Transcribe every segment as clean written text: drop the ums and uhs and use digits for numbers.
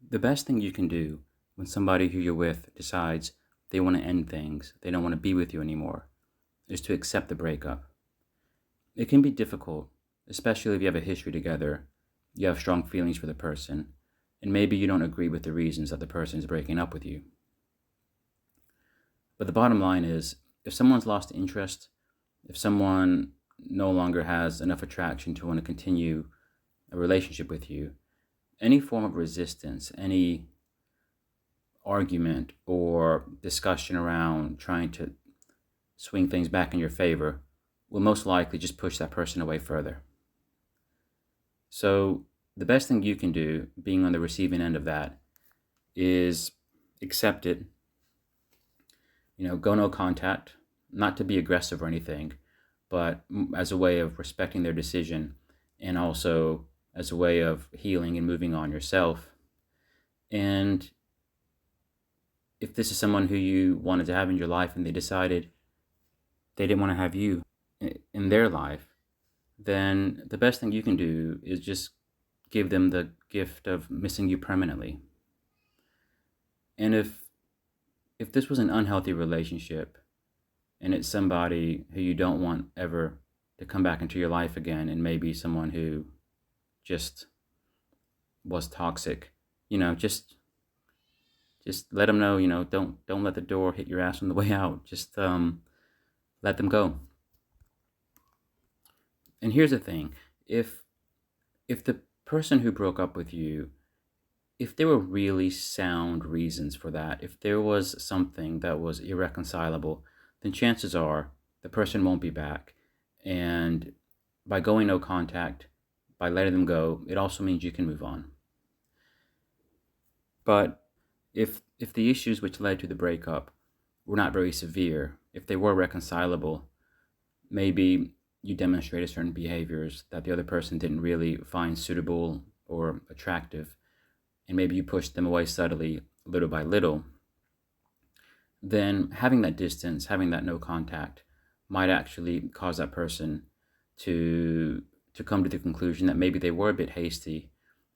The best thing you can do when somebody who you're with decides they want to end things, they don't want to be with you anymore, is to accept the breakup. It can be difficult, especially if you have a history together, you have strong feelings for the person, and maybe you don't agree with the reasons that the person is breaking up with you. But the bottom line is, if someone's lost interest, if someone no longer has enough attraction to want to continue a relationship with you, any form of resistance, any argument or discussion around trying to swing things back in your favor will most likely just push that person away further. So, the best thing you can do, being on the receiving end of that, is accept it, go no contact, not to be aggressive or anything, but as a way of respecting their decision and also as a way of healing and moving on yourself. And if this is someone who you wanted to have in your life and they decided they didn't want to have you in their life, then the best thing you can do is just give them the gift of missing you permanently. And if this was an unhealthy relationship and it's somebody who you don't want ever to come back into your life again, and maybe someone who just was toxic, just let them know, don't let the door hit your ass on the way out. Just let them go. And here's the thing: if the person who broke up with you, if there were really sound reasons for that, if there was something that was irreconcilable, then chances are the person won't be back. And by going no contact, by letting them go, it also means you can move on. But if the issues which led to the breakup were not very severe, if they were reconcilable, maybe you demonstrated certain behaviors that the other person didn't really find suitable or attractive, and maybe you pushed them away subtly, little by little, then having that distance, having that no contact, might actually cause that person to come to the conclusion that maybe they were a bit hasty,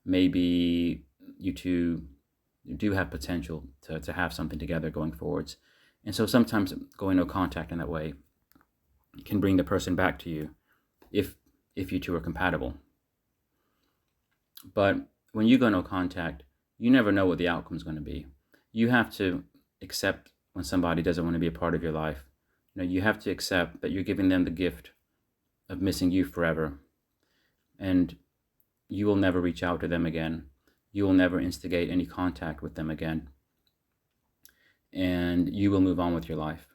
maybe you two do have potential to have something together going forwards. And so sometimes going no contact in that way can bring the person back to you if you two are compatible. But when you go no contact, you never know what the outcome is going to be. You have to accept when somebody doesn't want to be a part of your life. You have to accept that you're giving them the gift of missing you forever. And you will never reach out to them again. You will never instigate any contact with them again. And you will move on with your life.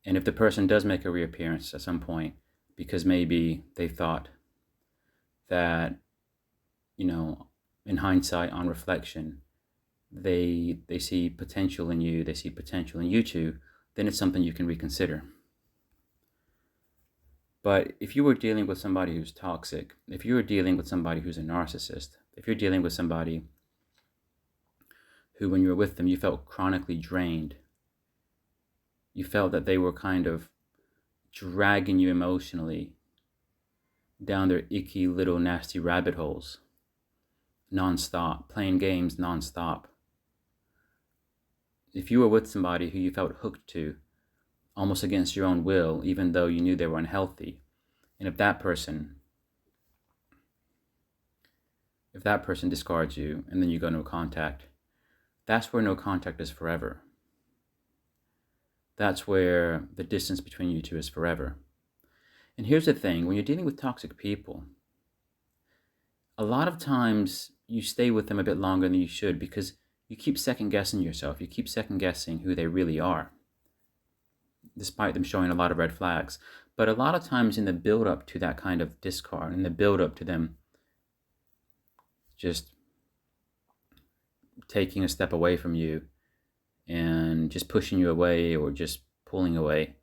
And if the person does make a reappearance at some point, because maybe they thought that, in hindsight, on reflection, they see potential in you, they see potential in you two, then it's something you can reconsider. But if you were dealing with somebody who's toxic, if you were dealing with somebody who's a narcissist, if you're dealing with somebody who, when you were with them, you felt chronically drained, you felt that they were kind of dragging you emotionally down their icky little nasty rabbit holes, nonstop, playing games nonstop. If you were with somebody who you felt hooked to, almost against your own will, even though you knew they were unhealthy, and if that person discards you and then you go no contact, that's where no contact is forever. That's where the distance between you two is forever. And here's the thing, when you're dealing with toxic people, a lot of times you stay with them a bit longer than you should because you keep second guessing yourself. You keep second guessing who they really are, despite them showing a lot of red flags. But a lot of times in the build up to that kind of discard, in the build up to them just taking a step away from you and just pushing you away or just pulling away,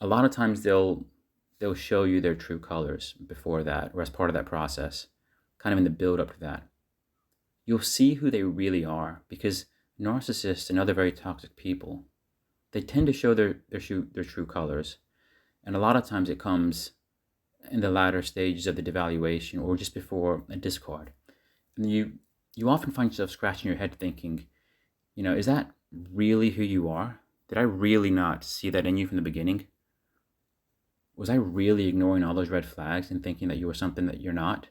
a lot of times they'll show you their true colors before that, or as part of that process, kind of in the build up to that. You'll see who they really are, because narcissists and other very toxic people, they tend to show their true colors. And a lot of times it comes in the latter stages of the devaluation or just before a discard. And you you often find yourself scratching your head thinking, is that really who you are? Did I really not see that in you from the beginning? Was I really ignoring all those red flags and thinking that you were something that you're not?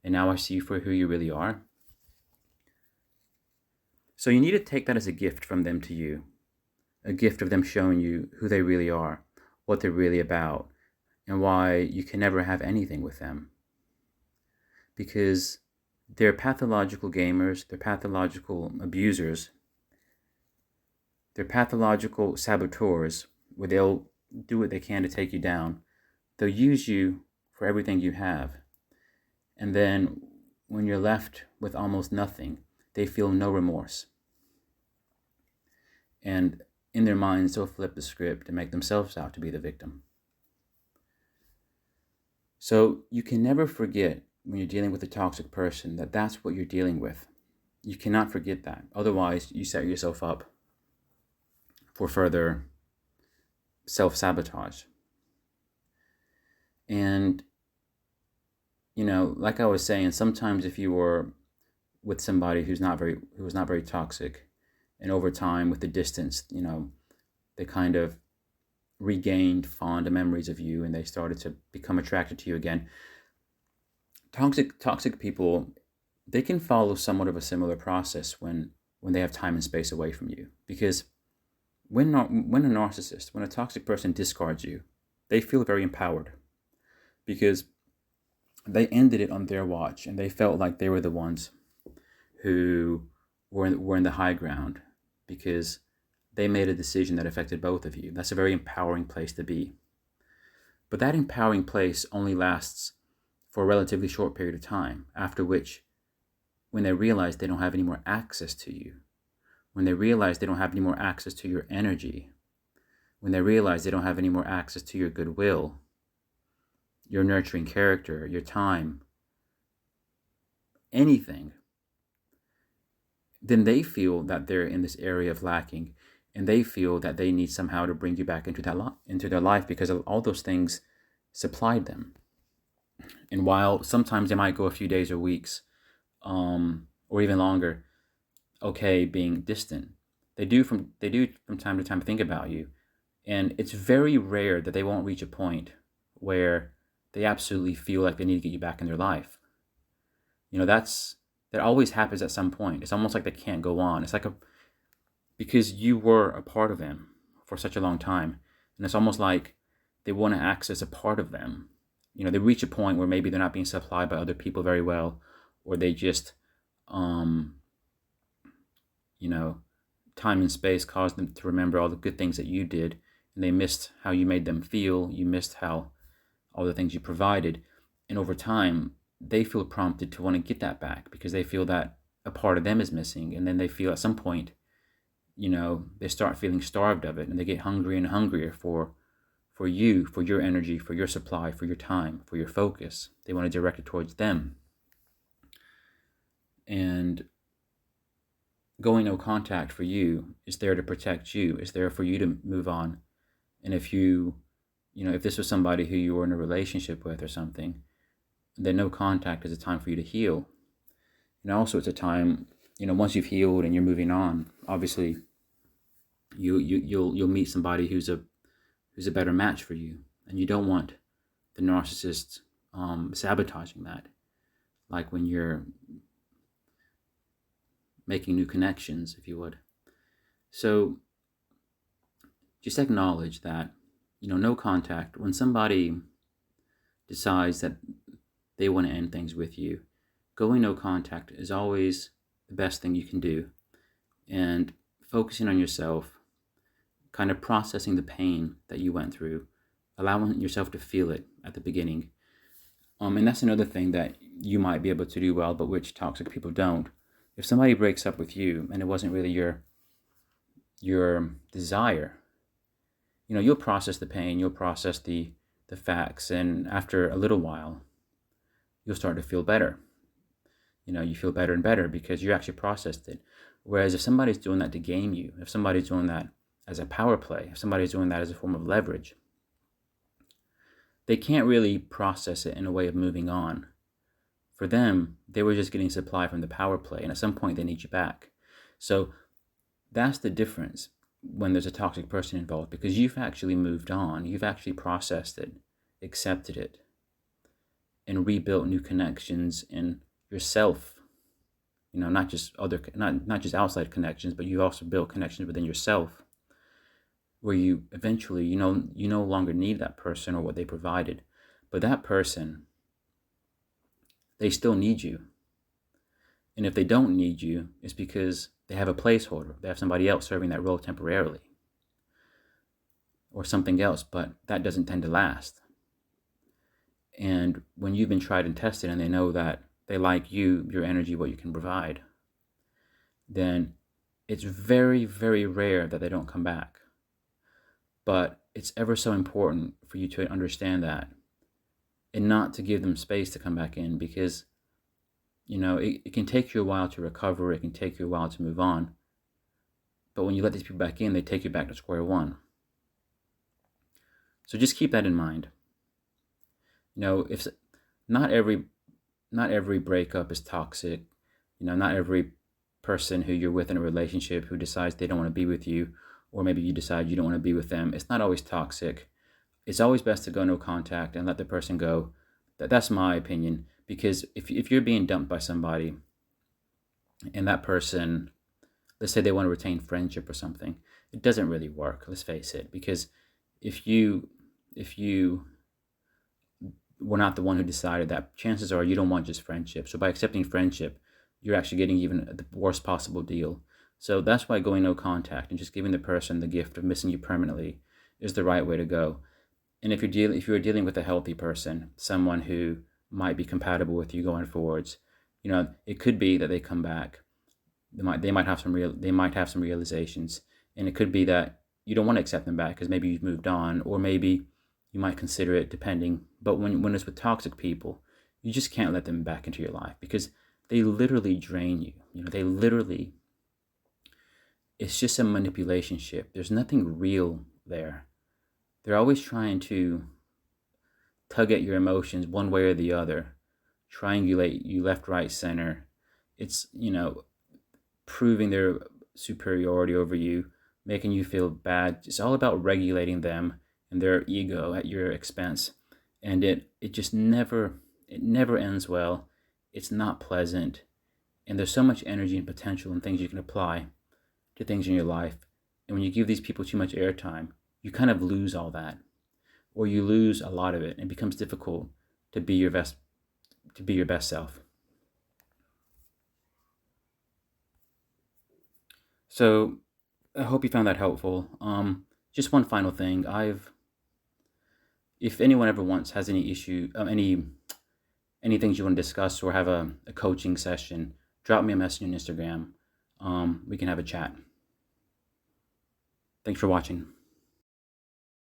And now I see you for who you really are? So you need to take that as a gift from them to you, a gift of them showing you who they really are, what they're really about, and why you can never have anything with them. Because they're pathological gamers, they're pathological abusers, they're pathological saboteurs, where they'll do what they can to take you down. They'll use you for everything you have. And then when you're left with almost nothing, they feel no remorse. And in their minds, they'll flip the script and make themselves out to be the victim. So you can never forget when you're dealing with a toxic person that that's what you're dealing with. You cannot forget that. Otherwise, you set yourself up for further self-sabotage. And, like I was saying, sometimes if you were with somebody who was not very toxic, and over time with the distance, they kind of regained fond memories of you and they started to become attracted to you again. Toxic people, they can follow somewhat of a similar process when they have time and space away from you. Because when a narcissist, when a toxic person discards you, they feel very empowered because they ended it on their watch and they felt like they were the ones who were in the high ground because they made a decision that affected both of you. That's a very empowering place to be. But that empowering place only lasts for a relatively short period of time, after which, when they realize they don't have any more access to you, when they realize they don't have any more access to your energy, when they realize they don't have any more access to your goodwill, your nurturing character, your time, anything, then they feel that they're in this area of lacking, and they feel that they need somehow to bring you back into their life because all those things supplied them. And while sometimes they might go a few days or weeks, or even longer, being distant, they do from time to time think about you, and it's very rare that they won't reach a point where they absolutely feel like they need to get you back in their life. That always happens at some point. It's almost like they can't go on. It's like because you were a part of them for such a long time, and it's almost like they want to access a part of them. They reach a point where maybe they're not being supplied by other people very well, or they just, time and space caused them to remember all the good things that you did, and they missed how you made them feel. You missed how all the things you provided, and over time, they feel prompted to want to get that back because they feel that a part of them is missing, and then they feel at some point, they start feeling starved of it, and they get hungrier and hungrier for you, for your energy, for your supply, for your time, for your focus. They want to direct it towards them. And going no contact for you is there to protect you, is there for you to move on. And if if this was somebody who you were in a relationship with or something, then no contact is a time for you to heal. And also it's a time, once you've healed and you're moving on, obviously you'll meet somebody who's a better match for you. And you don't want the narcissist sabotaging that. Like when you're making new connections, if you would. So just acknowledge that, no contact. When somebody decides that they want to end things with you, going no contact is always the best thing you can do. And focusing on yourself, kind of processing the pain that you went through, allowing yourself to feel it at the beginning. And that's another thing that you might be able to do well, but which toxic people don't. If somebody breaks up with you and it wasn't really your desire, you'll process the pain, you'll process the facts, and after a little while, you'll start to feel better. You feel better and better because you actually processed it. Whereas if somebody's doing that to game you, if somebody's doing that as a power play, if somebody's doing that as a form of leverage, they can't really process it in a way of moving on. For them, they were just getting supply from the power play, and at some point they need you back. So that's the difference when there's a toxic person involved, because you've actually moved on, you've actually processed it, accepted it, and rebuilt new connections in yourself. Not just not just outside connections, but you also built connections within yourself, where you eventually, you no longer need that person or what they provided, but that person, they still need you. And if they don't need you, it's because they have a placeholder. They have somebody else serving that role temporarily or something else, but that doesn't tend to last. And when you've been tried and tested and they know that they like you, your energy, what you can provide, then it's very, very rare that they don't come back. But it's ever so important for you to understand that and not to give them space to come back in, because it can take you a while to recover. It can take you a while to move on. But when you let these people back in, they take you back to square one. So just keep that in mind. If not every breakup is toxic. Not every person who you're with in a relationship who decides they don't want to be with you, or maybe you decide you don't want to be with them, it's not always toxic. It's always best to go no contact and let the person go. That's my opinion, because if you're being dumped by somebody and that person, let's say they want to retain friendship or something, it doesn't really work, let's face it, because if you were not the one who decided that, chances are you don't want just friendship. So by accepting friendship, you're actually getting even the worst possible deal. So that's why going no contact and just giving the person the gift of missing you permanently is the right way to go. And if you're dealing with a healthy person, someone who might be compatible with you going forwards, it could be that they come back. They might have some realizations, and it could be that you don't want to accept them back because maybe you've moved on, or maybe you might consider it, depending. But when it's with toxic people, you just can't let them back into your life, because they literally drain you. It's just a manipulation ship. There's nothing real there. They're always trying to tug at your emotions one way or the other, triangulate you left, right, center. It's, proving their superiority over you, making you feel bad. It's all about regulating them and their ego at your expense. And it just never ends well. It's not pleasant. And there's so much energy and potential and things you can apply to things in your life. And when you give these people too much airtime, you kind of lose all that, or you lose a lot of it, and it becomes difficult to be your best self. So I hope you found that helpful. Just one final thing. If anyone ever has any issue, any things you want to discuss or have a coaching session, drop me a message on Instagram. We can have a chat. Thanks for watching.